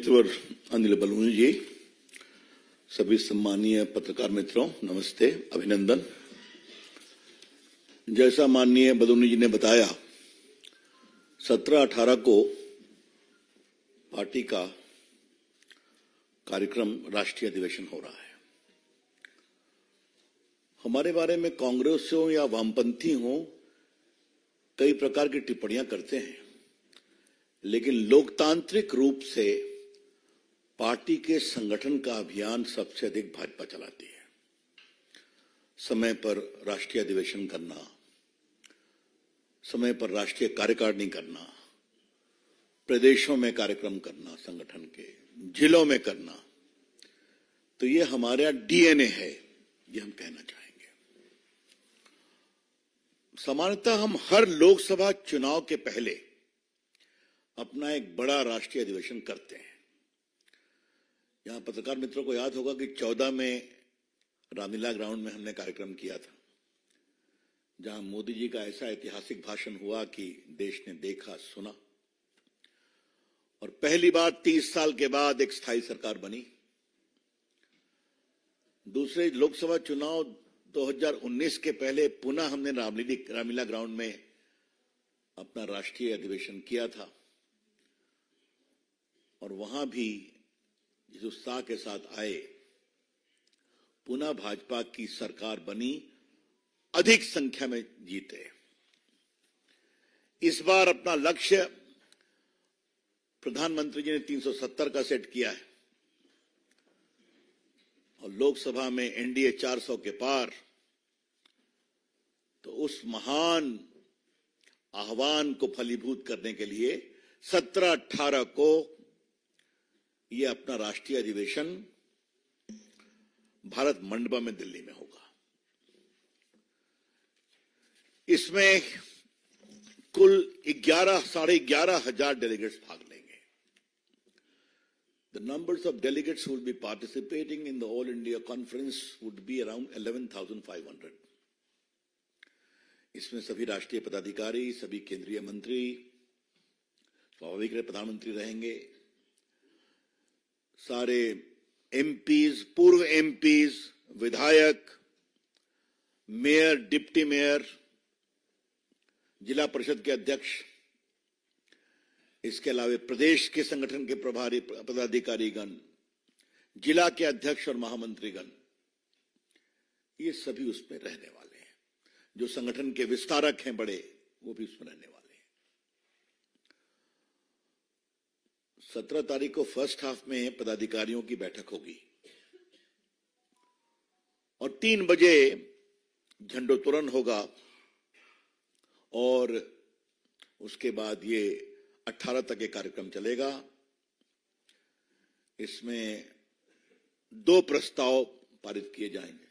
मान्यवर अनिल बलूनी जी, सभी सम्मानीय पत्रकार मित्रों, नमस्ते, अभिनंदन। जैसा माननीय बलूनी जी ने बताया, 17-18 को पार्टी का कार्यक्रम राष्ट्रीय अधिवेशन हो रहा है। हमारे बारे में कांग्रेस हो या वामपंथी हो, कई प्रकार की टिप्पणियां करते हैं, लेकिन लोकतांत्रिक रूप से पार्टी के संगठन का अभियान सबसे अधिक भाजपा चलाती है। समय पर राष्ट्रीय अधिवेशन करना, समय पर राष्ट्रीय कार्यकारिणी करना, प्रदेशों में कार्यक्रम करना, संगठन के जिलों में करना, तो ये हमारा डीएनए है, ये हम कहना चाहेंगे। सामान्यतः हम हर लोकसभा चुनाव के पहले अपना एक बड़ा राष्ट्रीय अधिवेशन करते हैं। यहां पत्रकार मित्रों को याद होगा कि 14 में रामलीला ग्राउंड में हमने कार्यक्रम किया था, जहां मोदी जी का ऐसा ऐतिहासिक भाषण हुआ कि देश ने देखा, सुना, और पहली बार 30 साल के बाद एक स्थायी सरकार बनी। दूसरे लोकसभा चुनाव 2019 के पहले पुनः हमने रामलीला ग्राउंड में अपना राष्ट्रीय अधिवेशन किया था, और वहां भी जिस उत्साह के साथ आए, पुनः भाजपा की सरकार बनी, अधिक संख्या में जीते। इस बार अपना लक्ष्य प्रधानमंत्री जी ने 370 का सेट किया है, और लोकसभा में एनडीए 400 के पार। तो उस महान आह्वान को फलीभूत करने के लिए 17-18 को ये अपना राष्ट्रीय अधिवेशन भारत मंडपम में दिल्ली में होगा। इसमें कुल 11,500 डेलीगेट्स भाग लेंगे। The numbers of delegates who will be participating in the All India Conference would be around 11,500. इसमें सभी राष्ट्रीय पदाधिकारी, सभी केंद्रीय मंत्री, स्वाभाविक रूप से प्रधानमंत्री रहेंगे, सारे एमपीज, पूर्व एमपीज, विधायक, मेयर, डिप्टी मेयर, जिला परिषद के अध्यक्ष, इसके अलावा प्रदेश के संगठन के प्रभारी पदाधिकारीगण, जिला के अध्यक्ष और महामंत्रीगण, ये सभी उसमें रहने वाले हैं। जो संगठन के विस्तारक हैं बड़े, वो भी उसमें रहने वाले हैं। 17 तारीख को फर्स्ट हाफ में पदाधिकारियों की बैठक होगी, और 3 बजे झंडोत्तोलन होगा, और उसके बाद ये 18 तक ये कार्यक्रम चलेगा। इसमें 2 प्रस्ताव पारित किए जाएंगे।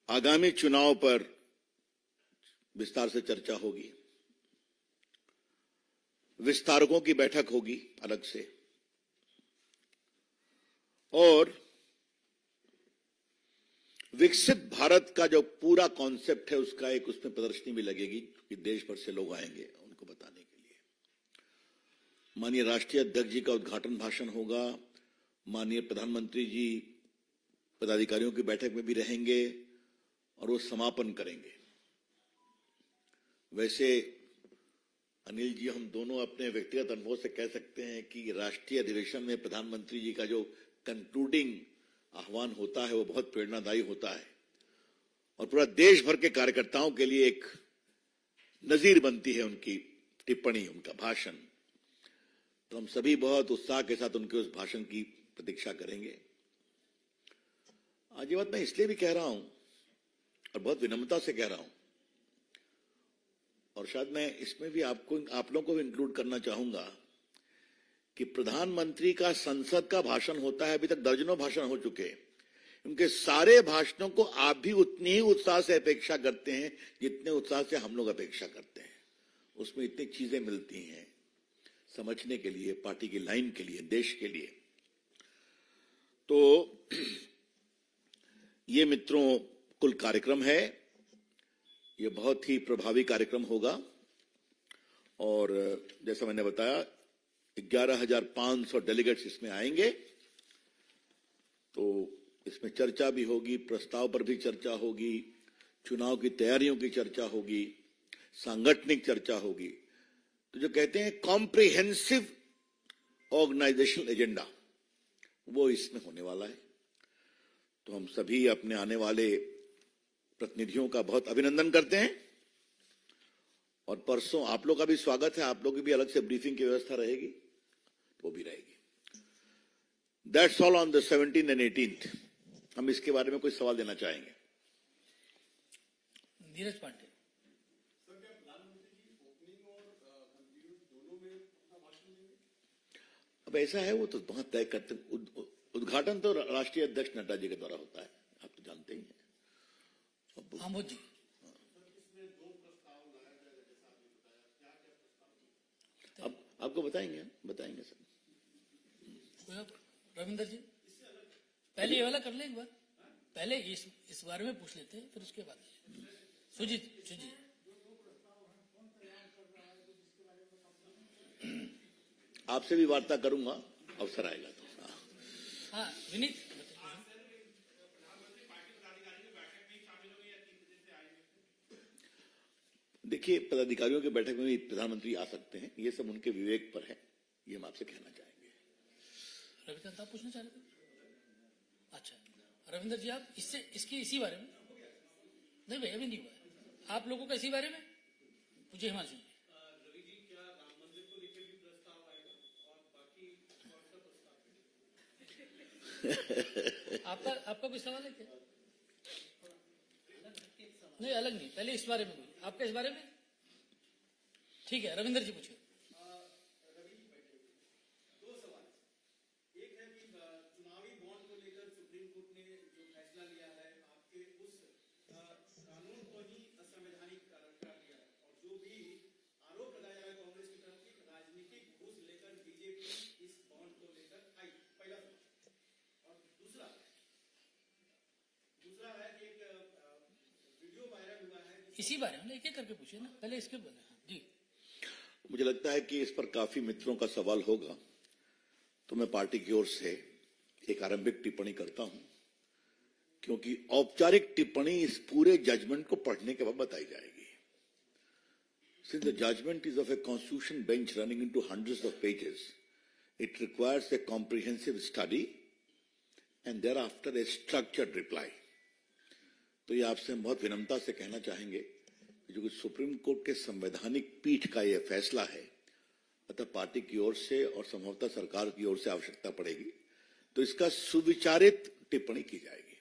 आगामी चुनाव पर विस्तार से चर्चा होगी, विस्तारकों की बैठक होगी अलग से, और विकसित भारत का जो पूरा कॉन्सेप्ट है उसका एक उसमें प्रदर्शनी भी लगेगी कि देश भर से लोग आएंगे उनको बताने के लिए। माननीय राष्ट्रीय अध्यक्ष जी का उद्घाटन भाषण होगा, माननीय प्रधानमंत्री जी पदाधिकारियों की बैठक में भी रहेंगे, और वो समापन करेंगे। वैसे अनिल जी, हम दोनों अपने व्यक्तिगत अनुभव से कह सकते हैं कि राष्ट्रीय अधिवेशन में प्रधानमंत्री जी का जो कंक्लूडिंग आह्वान होता है वो बहुत प्रेरणादायी होता है, और पूरा देश भर के कार्यकर्ताओं के लिए एक नजीर बनती है उनकी टिप्पणी, उनका भाषण। तो हम सभी बहुत उत्साह के साथ उनके उस भाषण की प्रतीक्षा करेंगे। आज ये बात मैं इसलिए भी कह रहा हूं, और बहुत विनम्रता से कह रहा हूं, और शायद मैं इसमें भी आप लोगों को भी इंक्लूड करना चाहूंगा कि प्रधानमंत्री का संसद का भाषण होता है, अभी तक दर्जनों भाषण हो चुके हैं। उनके सारे भाषणों को आप भी उतनी ही उत्साह से अपेक्षा करते हैं जितने उत्साह से हम लोग अपेक्षा करते हैं। उसमें इतनी चीजें मिलती हैं समझने के लिए, पार्टी की लाइन के लिए, देश के लिए। तो ये मित्रों कुल कार्यक्रम है, ये बहुत ही प्रभावी कार्यक्रम होगा, और जैसा मैंने बताया 11,500 डेलीगेट्स इसमें आएंगे। तो इसमें चर्चा भी होगी, प्रस्ताव पर भी चर्चा होगी, चुनाव की तैयारियों की चर्चा होगी, सांगठनिक चर्चा होगी। तो जो कहते हैं कॉम्प्रिहेंसिव ऑर्गेनाइजेशनल एजेंडा, वो इसमें होने वाला है। तो हम सभी अपने आने वाले प्रतिनिधियों का बहुत अभिनंदन करते हैं और परसों आप लोग का भी स्वागत है। आप लोग की भी अलग से ब्रीफिंग की व्यवस्था रहेगी, वो भी रहेगी। That's all on the 17th and 18th। हम इसके बारे में कोई सवाल देना चाहेंगे? नीरज पांडे। अब ऐसा है, वो तो बहुत तय करते। उद्घाटन तो राष्ट्रीय अध्यक्ष नड्डा जी के द्वारा होता है, आप तो जानते ही हैं। आमोद जी, अब आपको बताएंगे सर। रविंदर जी, पहले ये वाला कर ले एक बार, पहले इस बारे में पूछ लेते हैं, फिर उसके बाद सुजीत। आपसे भी वार्ता करूंगा, अवसर आएगा तो। हाँ विनीत। देखिए, पदाधिकारियों की बैठक में भी प्रधानमंत्री आ सकते हैं, ये सब उनके विवेक पर है, ये हम आपसे कहना चाहेंगे। रविकांत, आप पूछना चाह रहे थे? अच्छा रविंदर जी, आप इसी बारे में? नहीं भाई, अभी नहीं हुआ है। आप लोगों का इसी बारे में पूछिए। हिमांशु जी, आपका कोई सवाल है क्या? नहीं, अलग नहीं, पहले इस बारे में हुई। आपका इस बारे में? ठीक है, रविंदर जी पूछिए। इसी बारे में एक एक करके पूछिए ना, पहले इसके बोले। जी, मुझे लगता है कि इस पर काफी मित्रों का सवाल होगा, तो मैं पार्टी की ओर से एक आरंभिक टिप्पणी करता हूं, क्योंकि औपचारिक टिप्पणी इस पूरे जजमेंट को पढ़ने के बाद बताई जाएगी। Since the judgment is of a constitution bench running into hundreds of pages, it requires a comprehensive study and thereafter a structured reply. तो ये आपसे हम बहुत विनम्रता से कहना चाहेंगे कि जो कि सुप्रीम कोर्ट के संवैधानिक पीठ का यह फैसला है, अतः पार्टी की ओर से और संभवतः सरकार की ओर से आवश्यकता पड़ेगी तो इसका सुविचारित टिप्पणी की जाएगी।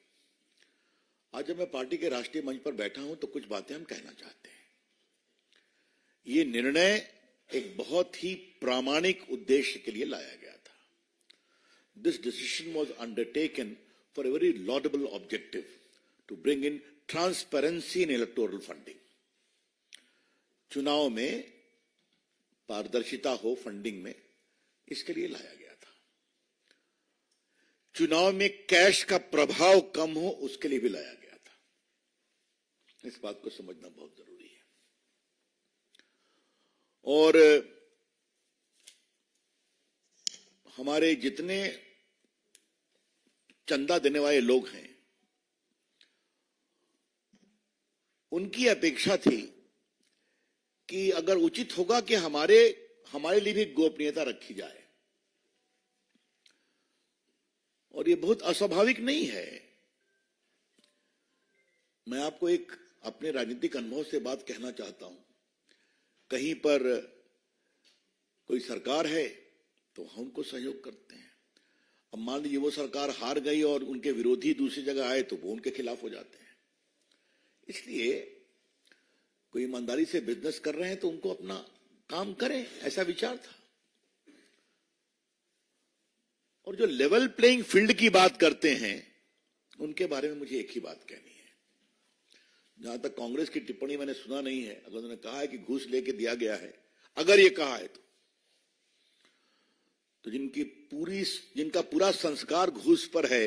आज जब मैं पार्टी के राष्ट्रीय मंच पर बैठा हूं तो कुछ बातें हम कहना चाहते हैं। ये निर्णय एक बहुत ही प्रामाणिक उद्देश्य के लिए लाया गया था। This decision was undertaken for a very laudable objective, to bring in transparency in electoral funding. चुनाव में पारदर्शिता हो फंडिंग में, इसके लिए लाया गया था। चुनाव में कैश का प्रभाव कम हो, उसके लिए भी लाया गया था। इस बात को समझना बहुत जरूरी है। और हमारे जितने चंदा देने वाले लोग हैं, उनकी अपेक्षा थी कि अगर उचित होगा कि हमारे लिए भी गोपनीयता रखी जाए, और ये बहुत अस्वाभाविक नहीं है। मैं आपको एक अपने राजनीतिक अनुभव से बात कहना चाहता हूं। कहीं पर कोई सरकार है तो हम उनको सहयोग करते हैं। अब मान लीजिए वो सरकार हार गई और उनके विरोधी दूसरी जगह आए तो वो उनके खिलाफ हो जाते हैं। इसलिए कोई ईमानदारी से बिजनेस कर रहे हैं तो उनको अपना काम करें, ऐसा विचार था। और जो लेवल प्लेइंग फील्ड की बात करते हैं, उनके बारे में मुझे एक ही बात कहनी है। जहां तक कांग्रेस की टिप्पणी मैंने सुना नहीं है, अगर उन्होंने कहा है कि घूस लेके दिया गया है, अगर ये कहा है तो जिनका पूरा संस्कार घूस पर है,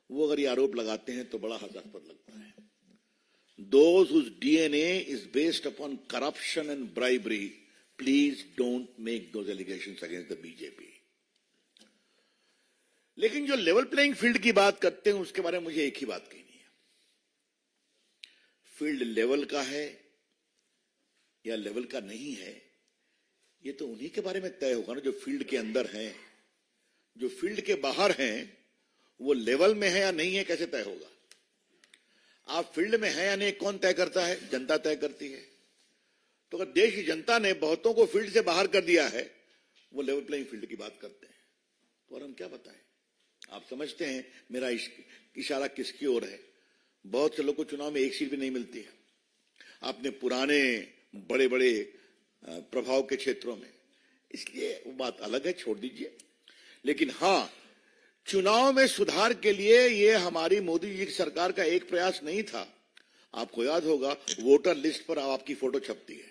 वो अगर ये आरोप लगाते हैं तो बड़ा हास्यास्पद लगता है। Those whose DNA is based upon corruption and bribery please don't make those allegations against the BJP. लेकिन जो लेवल प्लेइंग फील्ड की बात करते हैं उसके बारे में मुझे एक ही बात कहनी है, फील्ड लेवल का है या लेवल का नहीं है, ये तो उन्हीं के बारे में तय होगा ना जो फील्ड के अंदर हैं। जो फील्ड के बाहर हैं वो लेवल में है या नहीं है कैसे तय होगा? आप फील्ड में है या नहीं कौन तय करता है? जनता तय करती है। तो अगर देश की जनता ने बहुतों को फील्ड से बाहर कर दिया है, वो लेवल प्लेइंग फील्ड की बात करते हैं, तो और हम क्या बताएं? आप समझते हैं मेरा इशारा किसकी ओर है? बहुत से लोग को चुनाव में एक सीट भी नहीं मिलती है, आपने पुराने बड़े बड़े प्रभाव के क्षेत्रों में, इसलिए वो बात अलग है, छोड़ दीजिए। लेकिन हां, चुनाव में सुधार के लिए ये हमारी मोदी जी की सरकार का एक प्रयास नहीं था। आपको याद होगा वोटर लिस्ट पर आपकी फोटो छपती है,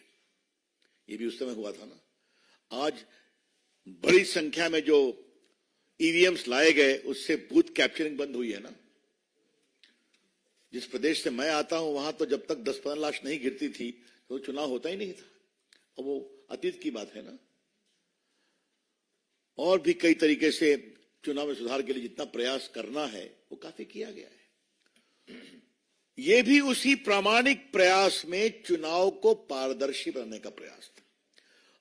ये भी उस समय हुआ था ना। आज बड़ी संख्या में जो ईवीएम्स लाए गए उससे बूथ कैप्चरिंग बंद हुई है ना। जिस प्रदेश से मैं आता हूं वहां तो जब तक 10-15 लाख नहीं गिरती थी तो चुनाव होता ही नहीं था, और वो अतीत की बात है ना। और भी कई तरीके से चुनाव में सुधार के लिए जितना प्रयास करना है वो काफी किया गया है। ये भी उसी प्रामाणिक प्रयास में चुनाव को पारदर्शी बनाने का प्रयास था।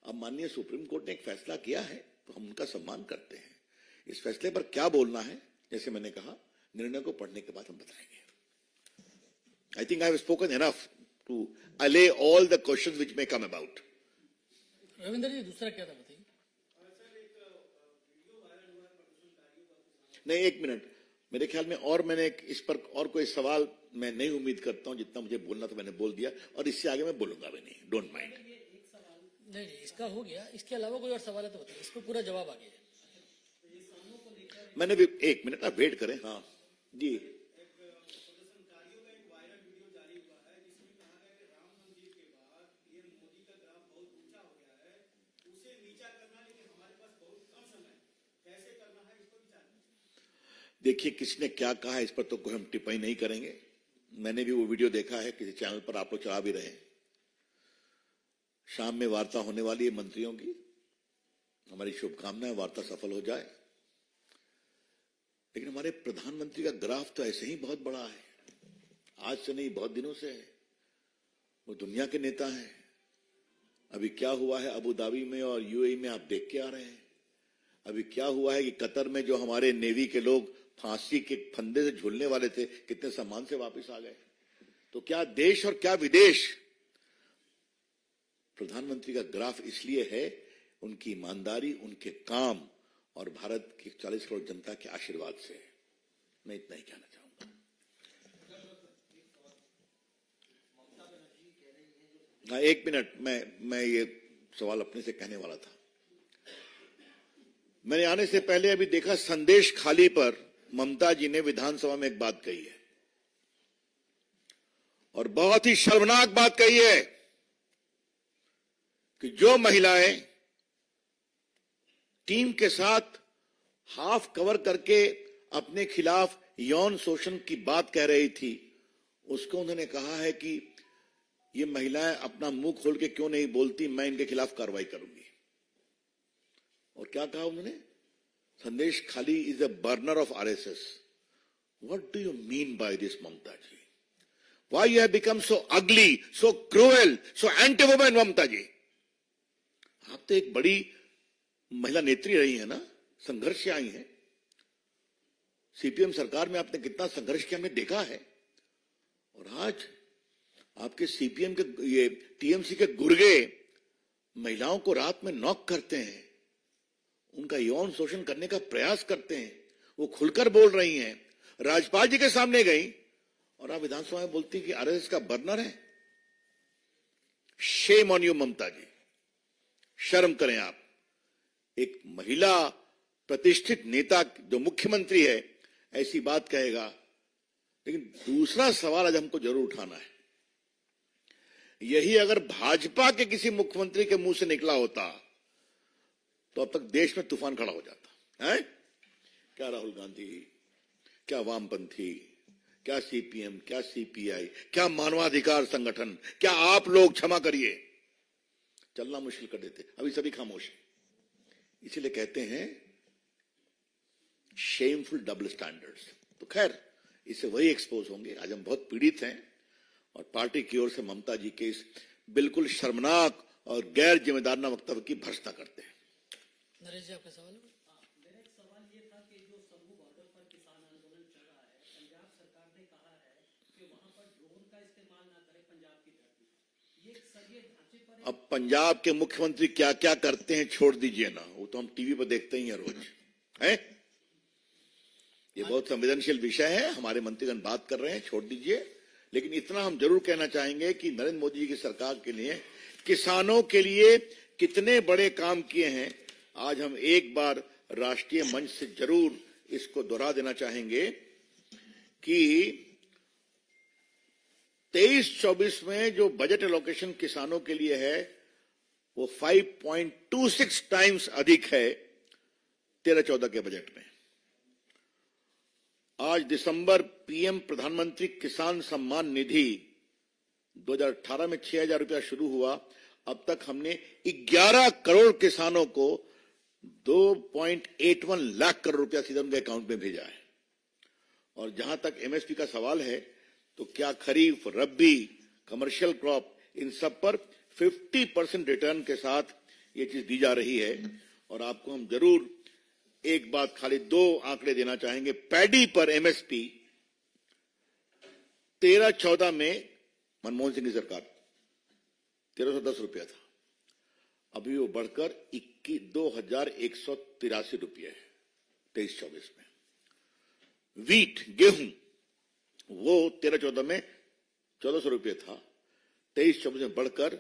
अब माननीय सुप्रीम कोर्ट ने एक फैसला किया है तो हम उनका सम्मान करते हैं। इस फैसले पर क्या बोलना है, जैसे मैंने कहा, निर्णय को पढ़ने के बाद हम बताएंगे। I think I have spoken enough to allay all the questions which may come about. Ravindra ji दूसरा क्या था बताइए? नहीं, एक मिनट, मेरे ख्याल में और मैंने इस पर और कोई सवाल मैं नहीं उम्मीद करता हूं। जितना मुझे बोलना था मैंने बोल दिया, और इससे आगे मैं बोलूंगा भी नहीं, डोंट माइंड। नहीं, इसका हो गया, इसके अलावा कोई और सवाल है तो बताइए, इस पर पूरा जवाब आ गया। मैंने भी, एक मिनट आप वेट करें। हाँ जी, देखिए किसने क्या कहा है इस पर तो कोई हम टिप्पणी नहीं करेंगे। मैंने भी वो वीडियो देखा है, किसी चैनल पर आप लोग चला भी रहे हैं। शाम में वार्ता होने वाली है मंत्रियों की, हमारी शुभकामनाएं वार्ता सफल हो जाए। लेकिन हमारे प्रधानमंत्री का ग्राफ तो ऐसे ही बहुत बड़ा है, आज से नहीं बहुत दिनों से है। वो दुनिया के नेता हैं। अभी क्या हुआ है अबू धाबी में और यूएई में आप देख के आ रहे हैं। अभी क्या हुआ है कि कतर में जो हमारे नेवी के लोग फांसी के फंदे से झूलने वाले थे, कितने सम्मान से वापस आ गए। तो क्या देश और क्या विदेश, प्रधानमंत्री का ग्राफ इसलिए है उनकी ईमानदारी, उनके काम और भारत की 40 करोड़ जनता के आशीर्वाद से। मैं इतना ही कहना चाहूंगा। हाँ, एक मिनट, मैं ये सवाल अपने से कहने वाला था। मैंने आने से पहले अभी देखा संदेश खाली पर ममता जी ने विधानसभा में एक बात कही है, और बहुत ही शर्मनाक बात कही है कि जो महिलाएं टीम के साथ हाफ कवर करके अपने खिलाफ यौन शोषण की बात कह रही थी, उसको उन्होंने कहा है कि ये महिलाएं अपना मुंह खोल के क्यों नहीं बोलती, मैं इनके खिलाफ कार्रवाई करूंगी। और क्या कहा उन्होंने? Sandeshkhali is a burner of RSS. What do you mean by this Mamata ji? Why you have become so ugly, so cruel, so anti women Mamata ji? आप तो एक बड़ी महिला नेत्री रही है ना, संघर्ष से आई हैं। सीपीएम सरकार में आपने कितना संघर्ष किया हमने देखा है। और आज आपके सीपीएम के, ये टीएमसी के गुर्गे महिलाओं को रात में नॉक करते हैं, उनका यौन शोषण करने का प्रयास करते हैं। वो खुलकर बोल रही हैं, राज्यपाल जी के सामने गई और आप विधानसभा में बोलती कि आरएसएस का बर्नर है। शेम ऑन यू ममता जी, शर्म करें आप। एक महिला प्रतिष्ठित नेता जो मुख्यमंत्री है ऐसी बात कहेगा। लेकिन दूसरा सवाल आज हमको जरूर उठाना है, यही अगर भाजपा के किसी मुख्यमंत्री के मुंह से निकला होता तो अब तक देश में तूफान खड़ा हो जाता है। क्या राहुल गांधी, क्या वामपंथी, क्या सीपीएम, क्या सीपीआई, क्या मानवाधिकार संगठन, क्या आप लोग, क्षमा करिए, चलना मुश्किल कर देते। अभी सभी खामोश हैं। इसीलिए कहते हैं शेमफुल डबल स्टैंडर्ड्स। तो खैर इससे वही एक्सपोज होंगे। आज हम बहुत पीड़ित हैं और पार्टी की ओर से ममता जी के इस बिल्कुल शर्मनाक और गैर जिम्मेदाराना वक्तव्य की भर्त्सना करते हैं। नरेश जी आपका सवाल है? मेरा एक सवाल ये था कि जो समूह बॉर्डर पर किसान आंदोलन चल रहा है, पंजाब सरकार ने कहा है कि वहां पर ड्रोन का इस्तेमाल ना करें पंजाब की धरती पर। ये सरिये ढांचे पर अब पंजाब के मुख्यमंत्री क्या क्या करते हैं छोड़ दीजिए ना, वो तो हम टीवी पर देखते ही हैं रोज है। ये बहुत संवेदनशील विषय है, हमारे मंत्रीगण बात कर रहे हैं, छोड़ दीजिए। लेकिन इतना हम जरूर कहना चाहेंगे कि नरेंद्र मोदी जी की सरकार के लिए किसानों के लिए कितने बड़े काम किए हैं, आज हम एक बार राष्ट्रीय मंच से जरूर इसको दोहरा देना चाहेंगे कि 23-24 में जो बजट एलोकेशन किसानों के लिए है वो 5.26 टाइम्स अधिक है 13-14 के बजट में। आज दिसंबर पीएम प्रधानमंत्री किसान सम्मान निधि 2018 में 6,000 रुपया शुरू हुआ, अब तक हमने 11 करोड़ किसानों को 2.81 लाख करोड़ रुपया सीधा उनके अकाउंट में भेजा है। और जहां तक एमएसपी का सवाल है, तो क्या खरीफ, रबी, कमर्शियल क्रॉप इन सब पर 50% रिटर्न के साथ ये चीज दी जा रही है। और आपको हम जरूर एक बात, खाली 2 आंकड़े देना चाहेंगे। पैडी पर एमएसपी 13-14 में मनमोहन सिंह की सरकार 1310 रुपया था, अभी वो बढ़कर 2,183 रुपये है 23-24 में। वीट, गेहूं, वो 13-14 में 1,400 रुपये था, 23-24 में बढ़कर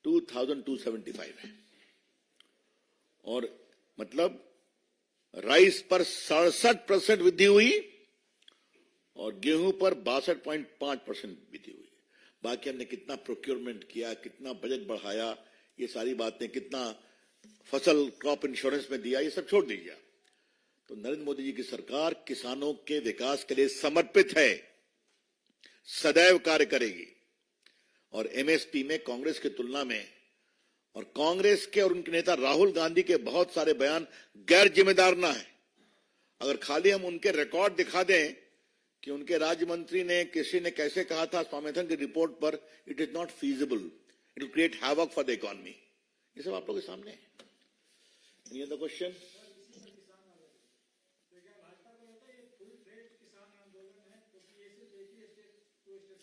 2,275 है। और मतलब राइस पर 67% वृद्धि हुई और गेहूं पर 62.5% वृद्धि हुई। बाकी हमने कितना प्रोक्योरमेंट किया, कितना बजट बढ़ाया, ये सारी बातें, कितना फसल क्रॉप इंश्योरेंस में दिया, ये सब छोड़ दीजिए। तो नरेंद्र मोदी जी की सरकार किसानों के विकास के लिए समर्पित है, सदैव कार्य करेगी। और एमएसपी में कांग्रेस की तुलना में, और कांग्रेस के और उनके नेता राहुल गांधी के बहुत सारे बयान गैर जिम्मेदाराना है। अगर खाली हम उनके रिकॉर्ड दिखा दें कि उनके राज्य मंत्री ने, किसी ने कैसे कहा था स्वामीनाथन की रिपोर्ट पर, it is not feasible, it will create havoc for the economy, ये सब आप लोगों के सामने है। Any other question?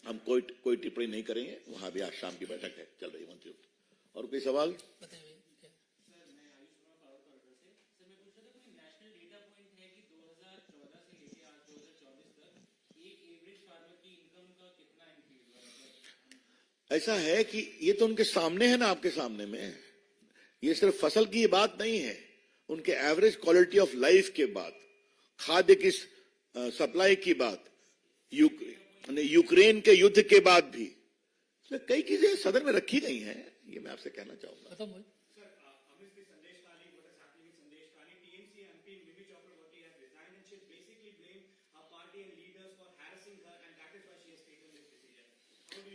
हम कोई टिप्पणी नहीं करेंगे, वहां भी आज शाम की बैठक है, चल रही मंत्री। और कोई सवाल? बताइए। ऐसा है कि ये तो उनके सामने है ना, आपके सामने में। ये सिर्फ फसल की बात नहीं है, उनके एवरेज क्वालिटी ऑफ लाइफ के बात, खाद्य की सप्लाई की बात, यूक्रेन के युद्ध के बाद भी कई चीजें सदन में रखी गई हैं। ये मैं आपसे कहना चाहूंगा। खत्म हुई।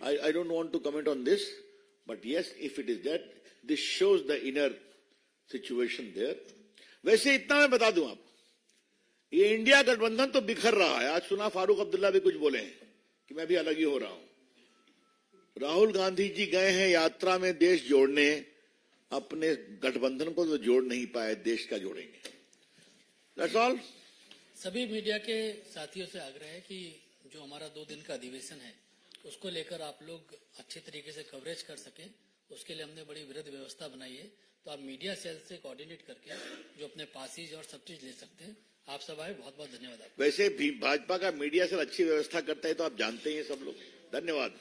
I don't want to comment on this, but yes, if it is that, this shows the inner situation there. वैसे इतना मैं बता दूं आप, ये इंडिया गठबंधन तो बिखर रहा है। आज सुना फारूक अब्दुल्ला भी कुछ बोले हैं कि मैं भी अलग ही हो रहा हूं। राहुल गांधी जी गए हैं यात्रा में देश जोड़ने, अपने गठबंधन को तो जोड़ नहीं पाए, देश का जोड़ेंगे। That's all. सभी मीडिया के साथियों से आग्रह है कि जो हमारा 2 दिन का अधिवेशन है उसको लेकर आप लोग अच्छे तरीके से कवरेज कर सकें, उसके लिए हमने बड़ी वृहद व्यवस्था बनाई है। तो आप मीडिया सेल से कोऑर्डिनेट करके जो अपने पासेज और सब चीज ले सकते हैं। आप सब आए, बहुत बहुत धन्यवाद आपका। वैसे भी भाजपा का मीडिया सेल अच्छी व्यवस्था करता है, तो आप जानते ही हैं सब लोग। धन्यवाद।